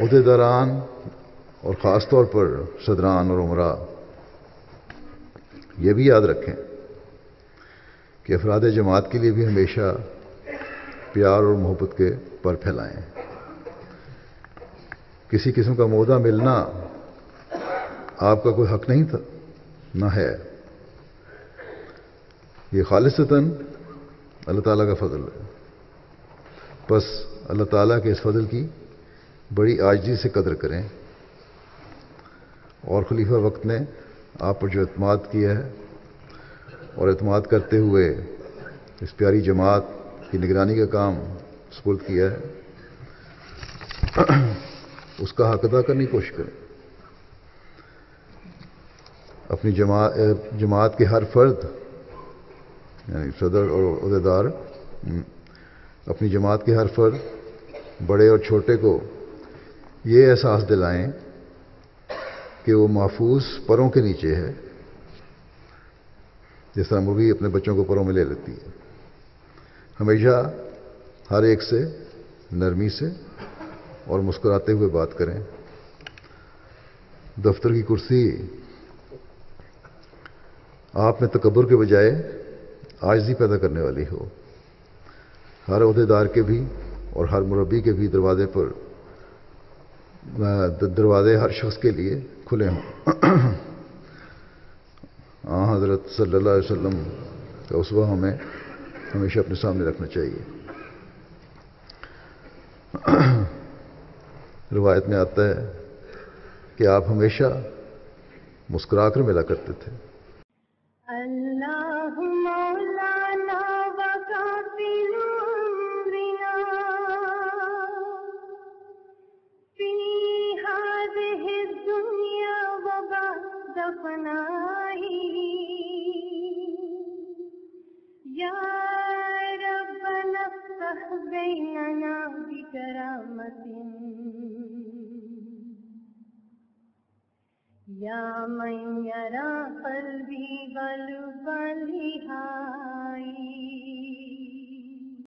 عہدیداران اور خاص طور پر صدران اور عمراء یہ بھی یاد رکھیں کہ افراد جماعت کے لیے بھی ہمیشہ پیار اور محبت کے پر پھیلائیں۔ کسی قسم کا موضع ملنا آپ کا کوئی حق نہیں تھا، نہ ہے۔ یہ خالصتاً اللہ تعالیٰ کا فضل ہے۔ بس اللہ تعالیٰ کے اس فضل کی بڑی عاجزی سے قدر کریں، اور خلیفہ وقت نے آپ پر جو اعتماد کیا ہے اور اعتماد کرتے ہوئے اس پیاری جماعت کی نگرانی کا کام سپرد کیا ہے، اس کا حق ادا کرنے کی کوشش کریں۔ اپنی جماعت کے ہر فرد یعنی صدر اور عہدیدار اپنی جماعت کے ہر فرد بڑے اور چھوٹے کو یہ احساس دلائیں کہ وہ محفوظ پروں کے نیچے ہے، جس طرح مرغی اپنے بچوں کو پروں میں لے لیتی ہے۔ ہمیشہ ہر ایک سے نرمی سے اور مسکراتے ہوئے بات کریں۔ دفتر کی کرسی آپ میں تکبر کے بجائے عاجزی پیدا کرنے والی ہو۔ ہر عہدیدار کے بھی اور ہر مربی کے بھی دروازے ہر شخص کے لیے کھلے ہوں۔ حضرت صلی اللہ علیہ وسلم کا اسوہ ہمیں ہمیشہ اپنے سامنے رکھنا چاہیے۔ روایت میں آتا ہے کہ آپ ہمیشہ مسکرا کر ملا کرتے تھے۔ اللہ مولانا وقافل امرنا فی هذه الدنیا وبعد فنائه یا ربنا افتح بیننا بکرامت یا من یری قلبی ولبلہائی۔